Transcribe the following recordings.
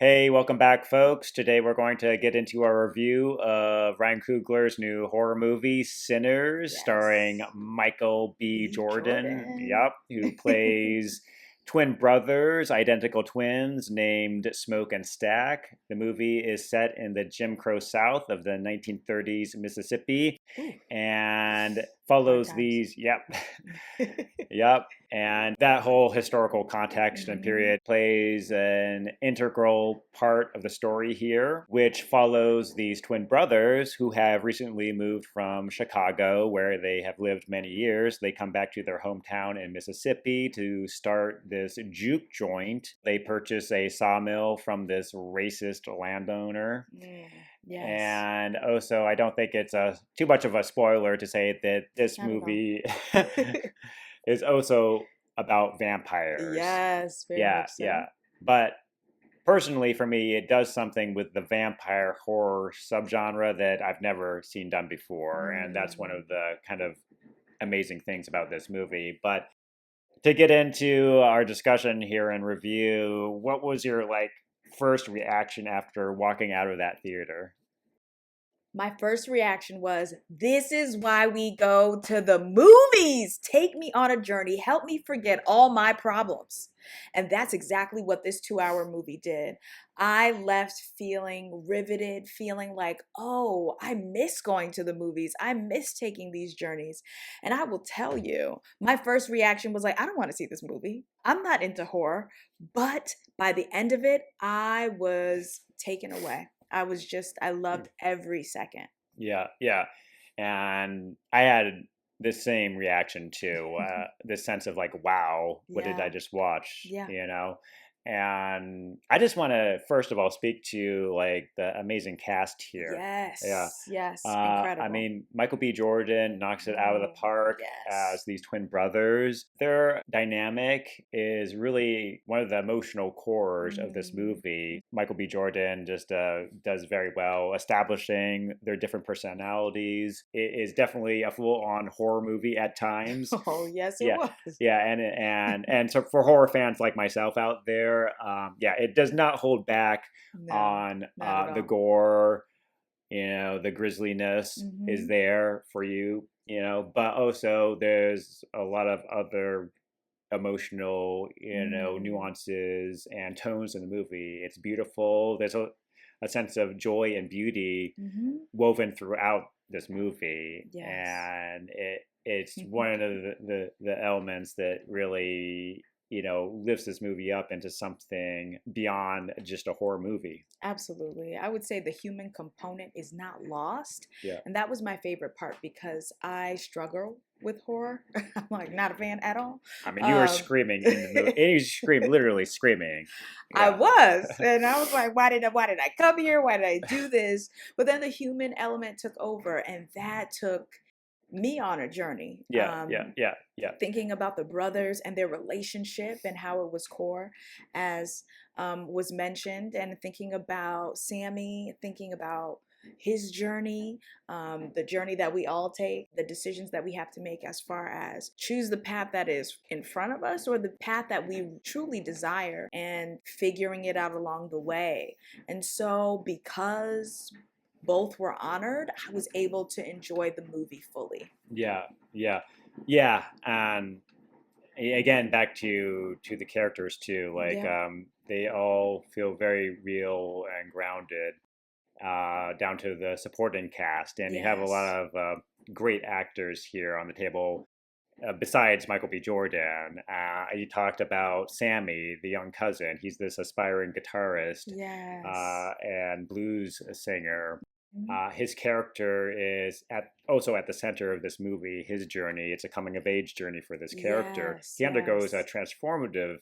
Hey, welcome back, folks. Today we're going to get into our review of Ryan Coogler's new horror movie, Sinners, starring Yes. Michael B. B. Jordan, Jordan. yep, who plays twin brothers, identical twins, named Smoke and Stack. The movie is set in the Jim Crow South of the 1930s Mississippi Ooh, and hard follows times. these, yep, yep. And that whole historical context and Hmm. period plays an integral part of the story here, which follows these twin brothers who have recently moved from Chicago, where they have lived many years. They come back to their hometown in Mississippi to start this juke joint. They purchase a sawmill from this racist landowner. Yes, And also, I don't think it's too much of a spoiler to say that this not at all. movie is also about vampires. Yes, very Yeah, much so. yeah. But personally, for me, it does something with the vampire horror subgenre that I've never seen done before. And that's one Mm. of the kind of amazing things about this movie. But to get into our discussion here and review, what was your first reaction after walking out of that theater? My first reaction was, this is why we go to the movies. Take me on a journey. Help me forget all my problems. And that's exactly what this 2 hour movie did. I left feeling riveted, feeling like, oh, I miss going to the movies. I miss taking these journeys. And I will tell you, my first reaction was like, I don't want to see this movie. I'm not into horror. But by the end of it, I was taken away. I loved every second. Yeah, yeah. And I had the same reaction too. This sense of like, wow, what did I Yeah, just watch? yeah. You know? And I just want to first of all speak to like the amazing cast here. Yeah. Yes, yes. I Incredible. mean, Michael B. Jordan knocks it out of the Mm, park as yes. these twin brothers. Their dynamic is really one of the emotional cores of this Mm. movie. Michael B. Jordan just does very well establishing their different personalities. It is definitely a full-on horror movie at times. Oh, yes, it Yeah, was. yeah, and so for horror fans like myself out there, yeah, it does not hold back No, on not at the all. gore. The grisliness is Hmm. there for you, but also there's a lot of other emotional, Mm. nuances and tones in the movie. It's beautiful. There's a sense of joy and beauty Hmm. woven throughout this movie, Yes. and it's one of the elements that really lifts this movie up into something beyond just a horror movie. Absolutely. I would say the human component is not lost. Yeah. And that was my favorite part because I struggle with horror. I'm like not a fan at all. I mean, you were Um, screaming in the movie. And you scream, literally screaming. I Yeah. was. And I was like, why did I come here? Why did I do this? But then the human element took over and that took me on a journey. Yeah. Yeah. Yeah. Yeah. Thinking about the brothers and their relationship and how it was core, as was mentioned, and thinking about Sammy, thinking about his journey, the journey that we all take, the decisions that we have to make as far as choose the path that is in front of us or the path that we truly desire and figuring it out along the way. And so, because both were honored, I was able to enjoy the movie fully. Yeah. Yeah. Yeah. And again, back to the characters too. Like, Yeah. they all feel very real and grounded, down to the supporting cast, and you have a lot Yes. of great actors here on the table. Besides Michael B. Jordan, you talked about Sammy, the young cousin. He's this aspiring guitarist Yes. and blues singer. Mhm. His character is also at the center of this movie. His journey, it's a coming of age journey for this character. Yes, He undergoes a yes. transformative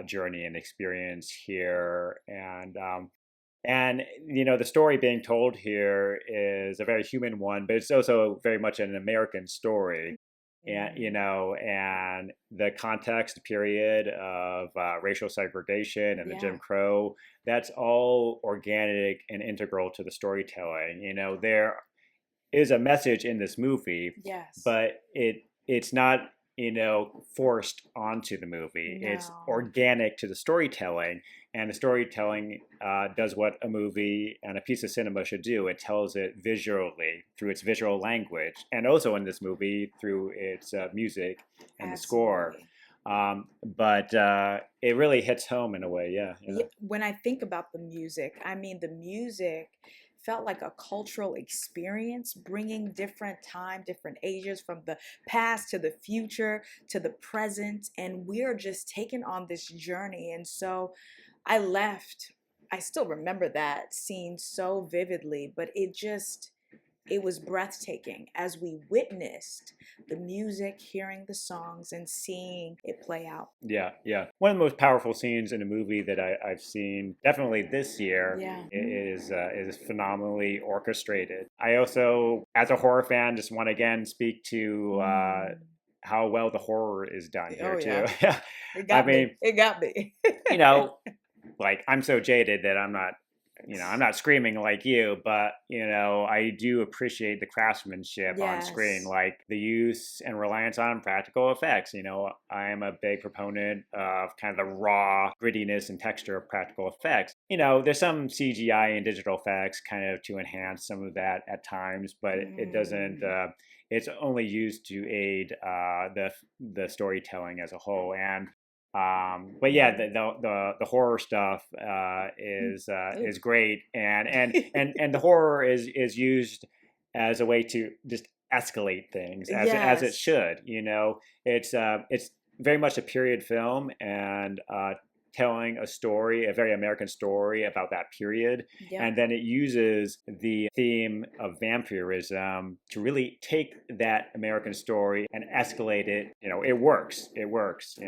journey and experience here, and the story being told here is a very human one, but it's also very much an American story. And Mm. and the context period of racial segregation and the Jim Yeah. Crow, that's all organic and integral to the storytelling. There is a message in this movie, Yes. but it's not. forced onto the movie. It's No. organic to the storytelling, and the storytelling does what a movie and a piece of cinema should do. It tells it visually through its visual language, and also in this movie through its music and the score. Absolutely. But it really hits home in a way. Yeah, yeah, Yeah, when I think about the music, I mean, the music felt like a cultural experience, bringing different time, different ages from the past to the future to the present. And we're just taken on this journey. And so I left, I still remember that scene so vividly, but it was breathtaking as we witnessed the music, hearing the songs, and seeing it play out. yeah, yeah. One of the most powerful scenes in a movie that I've seen, definitely this year, Yeah. is phenomenally orchestrated. I also, as a horror fan, just want to again speak to Mm. how well the horror is done here Oh, too. yeah. It I got me. mean, It got me. you know, like I'm so jaded that I'm not screaming like you, but I do appreciate the craftsmanship on screen, Yes. like the use and reliance on practical effects. I am a big proponent of kind of the raw grittiness and texture of practical effects. There's some CGI and digital effects kind of to enhance some of that at times, but it doesn't. Mm. It's only used to aid the storytelling as a whole. And but yeah, the horror stuff is great, and the horror is used as a way to just escalate things as it Yes. should. It's very much a period film, and telling a story, a very American story about that period. Yep. And then it uses the theme of vampirism to really take that American story and escalate it. It works. It works.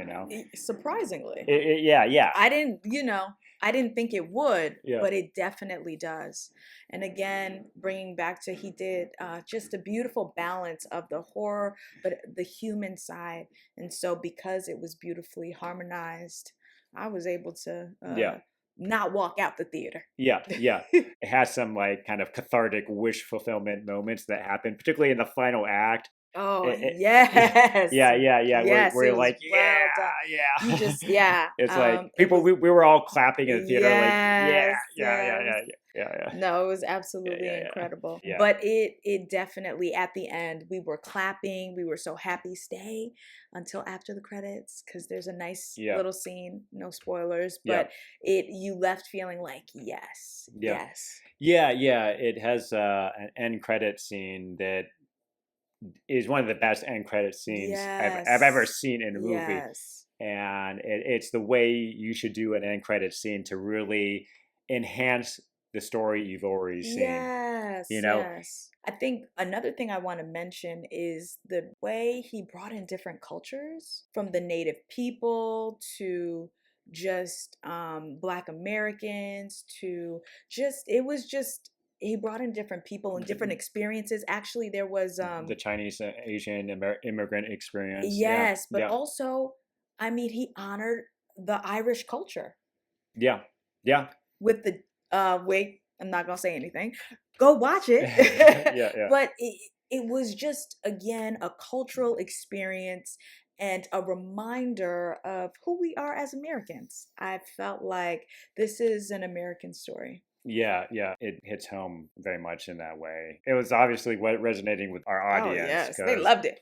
Surprisingly. Yeah, yeah, I didn't think it would, yeah, but it definitely does. And again, bringing back to he did just a beautiful balance of the horror, but the human side. And so because it was beautifully harmonized, I was able to yeah. not walk out the theater. Yeah, yeah. It has some like kind of cathartic wish fulfillment moments that happen, particularly in the final act. Oh, It, yes. yeah, yeah, yeah. Yes, We're it was like, well done. yeah, You yeah. just, yeah. It's like It people. was, We were all clapping in the theater, like, yeah, yes, yeah, yeah, yes. yeah, yeah, yeah, No, it was yeah, absolutely yeah, yeah, incredible. yeah, But it definitely at the end we were clapping. We were so happy. Stay until after the credits because there's a nice yeah, little scene. No spoilers, yeah, but it you left feeling like yes, yeah, yes, yeah, yeah. It has an end credit scene that is one of the best end credit scenes I've ever yes, seen in a movie. yes. And it's the way you should do an end credit scene to really enhance the story you've already seen. Yes, You know, yes. I think another thing I want to mention is the way he brought in different cultures from the native people to just Black Americans to just, it was just, he brought in different people and different experiences. Actually, there was, the Chinese Asian immigrant experience. Yeah, yes, but yeah, also, I mean, he honored the Irish culture yeah, yeah, with the wait, I'm not gonna say anything. Go watch it. yeah, yeah, But it was just again a cultural experience and a reminder of who we are as Americans. I felt like this is an American story. yeah, yeah. It hits home very much in that way. It was obviously what resonating with our Oh audience yes, they because, loved it.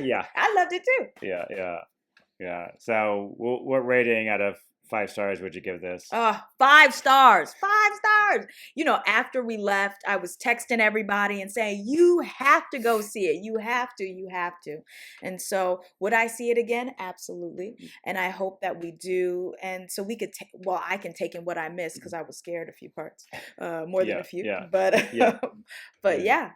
yeah, I loved it too. yeah, yeah, yeah. So, what rating out of 5 stars would you give this? 5 stars, 5 stars. After we left, I was texting everybody and saying, you have to go see it. You have to, you have to. And so, would I see it again? Absolutely. And I hope that we do. And so we could, I can take in what I missed because I was scared a few parts, more than Yeah, a few. yeah, But, yeah, but yeah. yeah.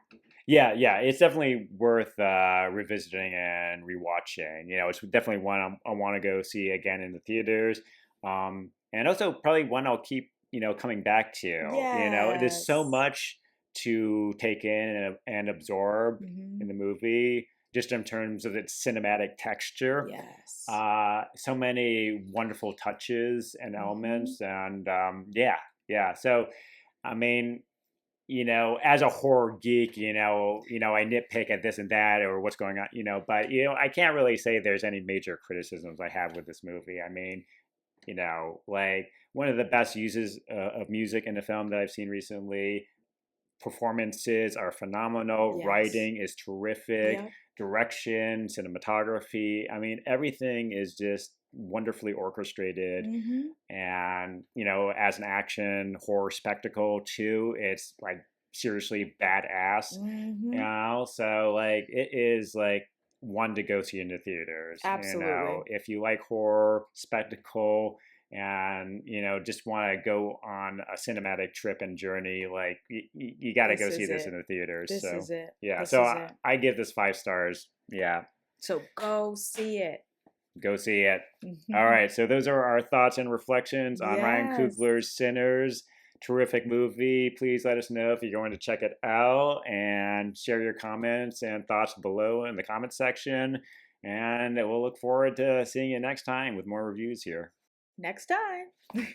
Yeah, yeah, it's definitely worth revisiting and rewatching. It's definitely one I want to go see again in the theaters, and also probably one I'll keep coming back to. There's so Yes. much to take in and absorb in Hmm. the movie, just in terms of its cinematic texture. Yes. So many wonderful touches and Hmm. elements, and yeah, yeah. So, I mean, as a horror geek, I nitpick at this and that or what's going on, but I can't really say there's any major criticisms I have with this movie. I mean, like one of the best uses of music in a film that I've seen recently. Performances are phenomenal. Yes. Writing is terrific. Yep. Direction, cinematography. I mean, everything is just wonderfully orchestrated. Mm-hmm. And, as an action horror spectacle, too, it's like seriously badass. Mm-hmm. So, like, it is like one to go see in the theaters. Absolutely. If you like horror, spectacle, and just want to go on a cinematic trip and journey, like you got to go This see is this in it. the theaters. This So is it. yeah, This so is I, it. I give this 5 stars. Yeah, So go see it. go see it. All right, so those are our thoughts and reflections on Ryan Yes. Coogler's Sinners. Terrific movie. Please let us know if you're going to check it out and share your comments and thoughts below in the comment section. And we'll look forward to seeing you next time with more reviews here. Next time.